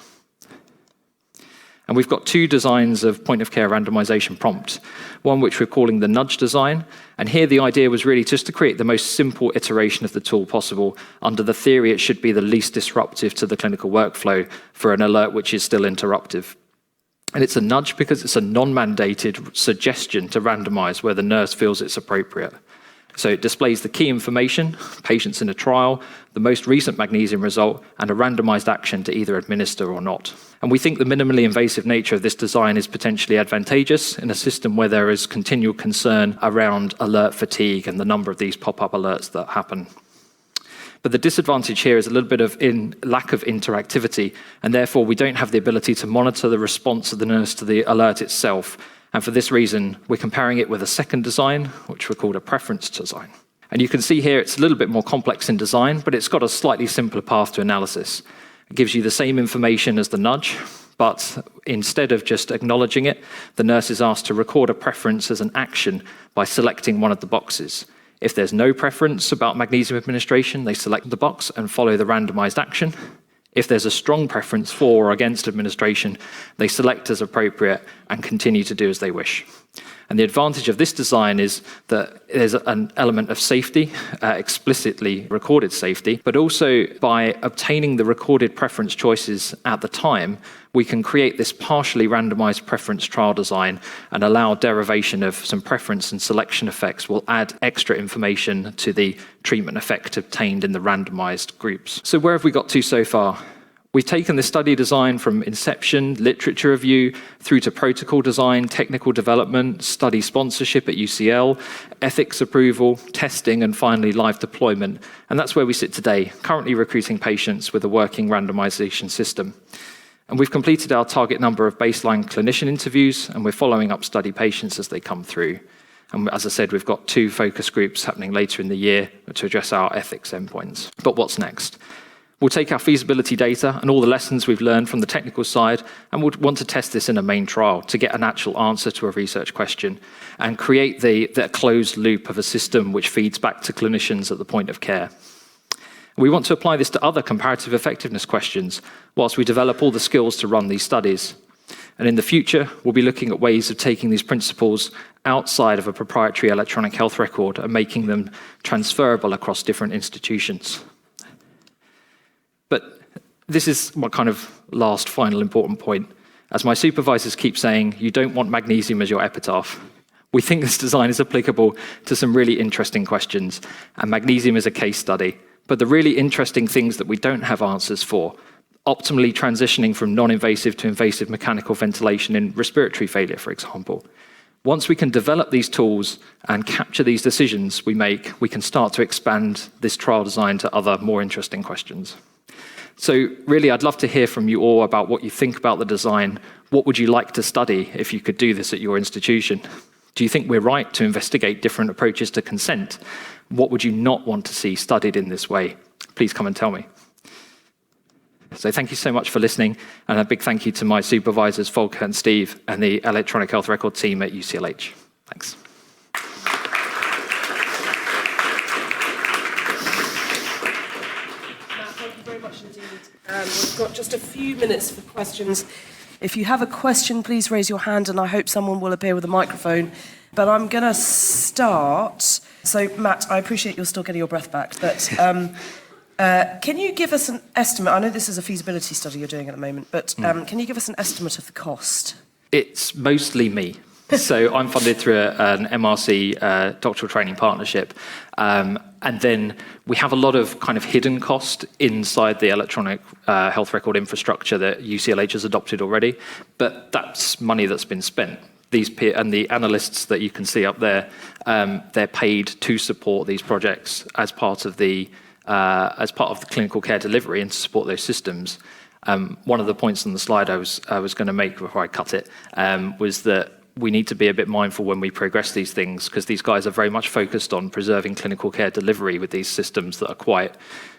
And we've got 2 designs of point-of-care randomization prompt, one which we're calling the nudge design. And here the idea was really just to create the most simple iteration of the tool possible. Under the theory, it should be the least disruptive to the clinical workflow for an alert which is still interruptive. And it's a nudge because it's a non-mandated suggestion to randomize where the nurse feels it's appropriate. So it displays the key information, patients in a trial, the most recent magnesium result, and a randomized action to either administer or not. And we think the minimally invasive nature of this design is potentially advantageous in a system where there is continual concern around alert fatigue and the number of these pop-up alerts that happen. But the disadvantage here is a little bit of lack of interactivity, and therefore we don't have the ability to monitor the response of the nurse to the alert itself. And for this reason, we're comparing it with a second design, which we called a preference design. And you can see here it's a little bit more complex in design, but it's got a slightly simpler path to analysis. It gives you the same information as the nudge, but instead of just acknowledging it, the nurse is asked to record a preference as an action by selecting one of the boxes. If there's no preference about magnesium administration, they select the box and follow the randomized action. If there's a strong preference for or against administration, they select as appropriate and continue to do as they wish. And the advantage of this design is that there's an element of safety, explicitly recorded safety, but also by obtaining the recorded preference choices at the time, we can create this partially randomized preference trial design and allow derivation of some preference and selection effects will add extra information to the treatment effect obtained in the randomized groups. So where have we got to so far? We've taken the study design from inception, literature review, through to protocol design, technical development, study sponsorship at UCL, ethics approval, testing, and finally live deployment. And that's where we sit today, currently recruiting patients with a working randomization system. And we've completed our target number of baseline clinician interviews, and we're following up study patients as they come through. And as I said, we've got 2 focus groups happening later in the year to address our ethics endpoints. But what's next? We'll take our feasibility data and all the lessons we've learned from the technical side, and we'll want to test this in a main trial to get an actual answer to a research question and create the closed loop of a system which feeds back to clinicians at the point of care. We want to apply this to other comparative effectiveness questions whilst we develop all the skills to run these studies. And in the future, we'll be looking at ways of taking these principles outside of a proprietary electronic health record and making them transferable across different institutions. But this is my kind of last, final important point. As my supervisors keep saying, you don't want magnesium as your epitaph. We think this design is applicable to some really interesting questions, and magnesium is a case study. But the really interesting things that we don't have answers for, optimally transitioning from non-invasive to invasive mechanical ventilation in respiratory failure, for example. Once we can develop these tools and capture these decisions we make, we can start to expand this trial design to other more interesting questions. So really, I'd love to hear from you all about what you think about the design. What would you like to study if you could do this at your institution? Do you think we're right to investigate different approaches to consent? What would you not want to see studied in this way? Please come and tell me. So thank you so much for listening, and a big thank you to my supervisors, Volker and Steve, and the Electronic Health Record team at UCLH. Thanks. Thank you very much indeed. And we've got just a few minutes for questions. If you have a question, please raise your hand, and I hope someone will appear with a microphone. But I'm going to start. So, Matt, I appreciate you're still getting your breath back, but can you give us an estimate? I know this is a feasibility study you're doing at the moment, but can you give us an estimate of the cost? It's mostly me. So I'm funded through an MRC doctoral training partnership. And then we have a lot of kind of hidden cost inside the electronic health record infrastructure that UCLH has adopted already. But that's money that's been spent. And the analysts that you can see up there, they're paid to support these projects as part of the clinical care delivery and to support those systems. One of the points on the slide I was going to make before I cut it was that we need to be a bit mindful when we progress these things, because these guys are very much focused on preserving clinical care delivery with these systems that are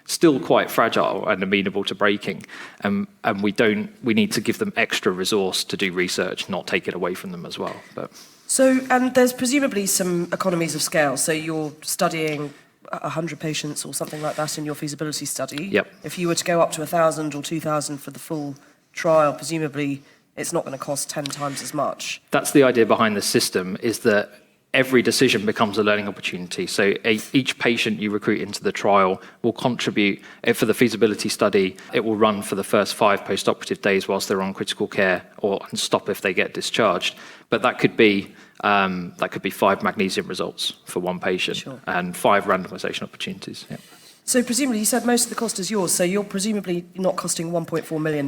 still quite fragile and amenable to breaking. And we need to give them extra resource to do research, not take it away from them as well. So, and there's presumably some economies of scale. So you're studying 100 patients or something like that in your feasibility study. Yep. If you were to go up to 1,000 or 2,000 for the full trial, presumably it's not going to cost 10 times as much. That's the idea behind the system, is that every decision becomes a learning opportunity. So each patient you recruit into the trial will contribute. For the feasibility study, it will run for the first 5 post-operative days whilst they're on critical care, and stop if they get discharged. But that could be 5 magnesium results for one patient. Sure. And 5 randomization opportunities. Yeah. So presumably, you said most of the cost is yours, so you're presumably not costing £1.4 million.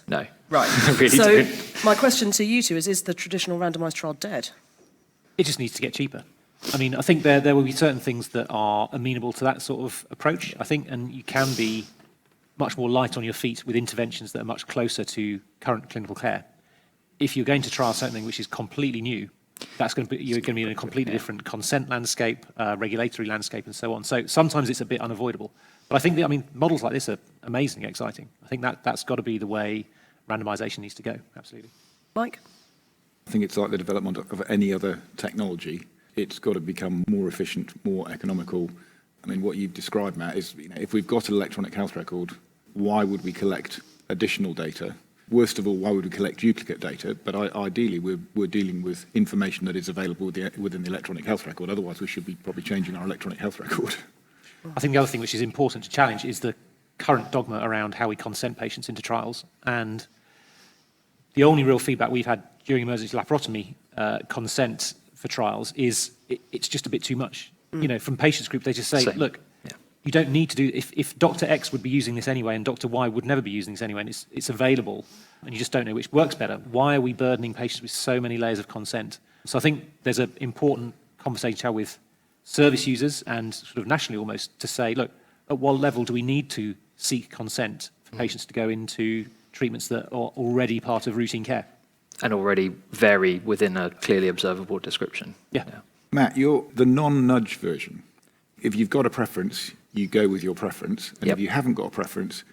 No. Right. I really so don't. My question to you two is the traditional randomised trial dead? It just needs to get cheaper. I mean, I think there will be certain things that are amenable to that sort of approach, I think, and you can be much more light on your feet with interventions that are much closer to current clinical care. If you're going to trial something which is completely new, you're going to be in a completely different consent landscape, regulatory landscape, and so on. So sometimes it's a bit unavoidable. But I think models like this are amazingly exciting. I think that's got to be the way randomisation needs to go. Absolutely. Mike? I think it's like the development of any other technology. It's got to become more efficient, more economical. I mean, what you've described, Matt, is if we've got an electronic health record, why would we collect additional data? Worst of all, why would we collect duplicate data? But ideally, we're dealing with information that is available within the electronic health record. Otherwise, we should be probably changing our electronic health record. I think the other thing which is important to challenge is the current dogma around how we consent patients into trials. And the only real feedback we've had during emergency laparotomy consent for trials is it's just a bit too much. You know, from patients group, they just say, look, you don't need to do, if Dr. X would be using this anyway and Dr. Y would never be using this anyway, and it's available, and you just don't know which works better, why are we burdening patients with so many layers of consent? So I think there's an important conversation to have with service users and sort of nationally almost to say, look, at what level do we need to seek consent for patients to go into treatments that are already part of routine care? And already vary within a clearly observable description. Yeah. Matt, you're the non-nudge version. If you've got a preference, you go with your preference. And if you haven't got a preference,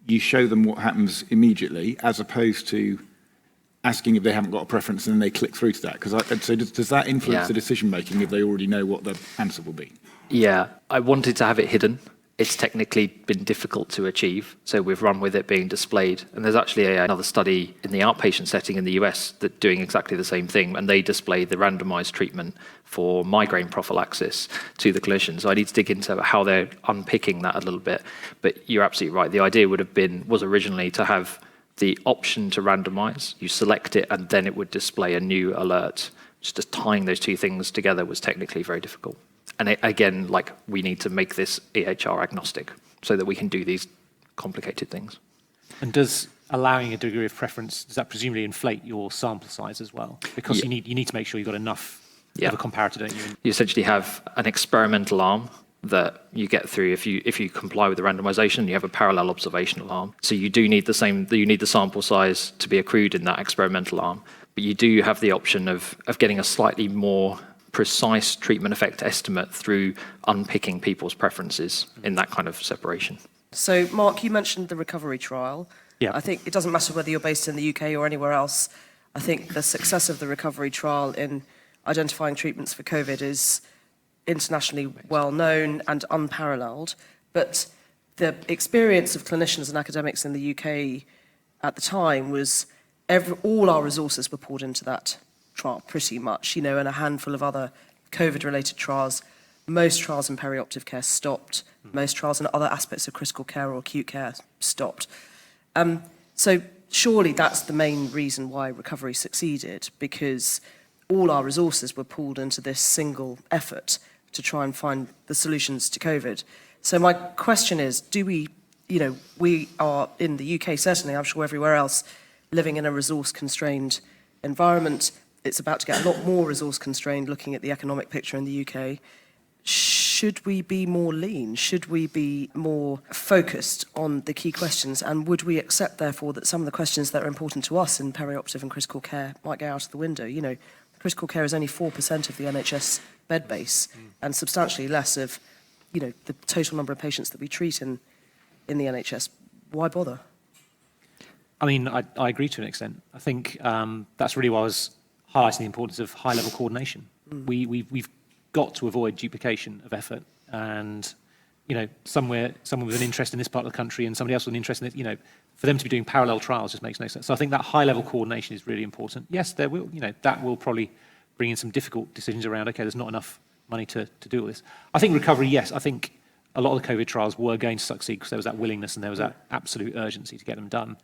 you show them what happens immediately, as opposed to asking if they haven't got a preference and then they click through to that. So does that influence the decision-making if they already know what the answer will be? Yeah, I wanted to have it hidden. It's technically been difficult to achieve, so we've run with it being displayed. And there's actually another study in the outpatient setting in the US that doing exactly the same thing, and they display the randomized treatment for migraine prophylaxis to the clinicians. So I need to dig into how they're unpicking that a little bit. But you're absolutely right. The idea was originally to have the option to randomize. You select it, and then it would display a new alert. Just tying those two things together was technically very difficult. And again, we need to make this EHR agnostic so that we can do these complicated things. And does allowing a degree of preference, does that presumably inflate your sample size as well? Because you need to make sure you've got enough of a comparator, don't you? You essentially have an experimental arm that you get through if you comply with the randomization. You have a parallel observational arm. So you do need the sample size to be accrued in that experimental arm. But you do have the option of getting a slightly more precise treatment effect estimate through unpicking people's preferences in that kind of separation. So, Mark, you mentioned the recovery trial. Yeah. I think it doesn't matter whether you're based in the UK or anywhere else. I think the success of the recovery trial in identifying treatments for COVID is internationally well known and unparalleled. But the experience of clinicians and academics in the UK at the time was all our resources were poured into that trial pretty much, and a handful of other COVID-related trials. Most trials in perioperative care stopped. Most trials in other aspects of critical care or acute care stopped. So surely that's the main reason why recovery succeeded, because all our resources were pooled into this single effort to try and find the solutions to COVID. So my question is, do we are in the UK, certainly, I'm sure everywhere else, living in a resource-constrained environment. It's about to get a lot more resource constrained looking at the economic picture in the UK. Should we be more lean? Should we be more focused on the key questions? And would we accept, therefore, that some of the questions that are important to us in perioperative and critical care might go out of the window? Critical care is only 4% of the NHS bed base and substantially less of, the total number of patients that we treat in the NHS. Why bother? I mean, I agree to an extent. I think that's really why I was highlighting the importance of high-level coordination. We've got to avoid duplication of effort, and someone with an interest in this part of the country and somebody else with an interest in it, for them to be doing parallel trials just makes no sense. So I think that high-level coordination is really important. Yes, there will, that will probably bring in some difficult decisions around. Okay, there's not enough money to do all this. I think recovery, yes. I think a lot of the COVID trials were going to succeed because there was that willingness and there was that absolute urgency to get them done.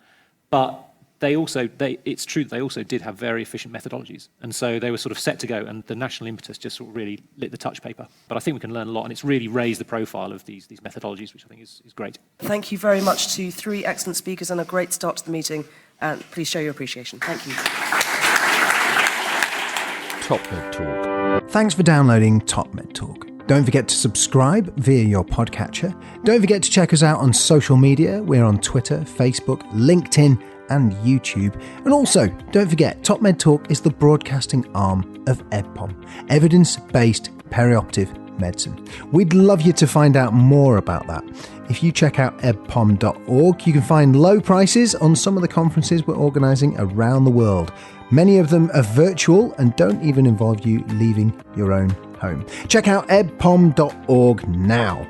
But it's true that they also did have very efficient methodologies. And so they were sort of set to go, and the national impetus just sort of really lit the touch paper. But I think we can learn a lot, and it's really raised the profile of these methodologies, which I think is great. Thank you very much to three excellent speakers and a great start to the meeting. And please show your appreciation. Thank you. Top Med Talk. Thanks for downloading Top Med Talk. Don't forget to subscribe via your podcatcher. Don't forget to check us out on social media. We're on Twitter, Facebook, LinkedIn, and YouTube. And also, don't forget, Top Med Talk is the broadcasting arm of EBPOM, Evidence Based Perioperative Medicine. We'd love you to find out more about that. If you check out ebpom.org, you can find low prices on some of the conferences we're organising around the world. Many of them are virtual and don't even involve you leaving your own home. Check out ebpom.org now.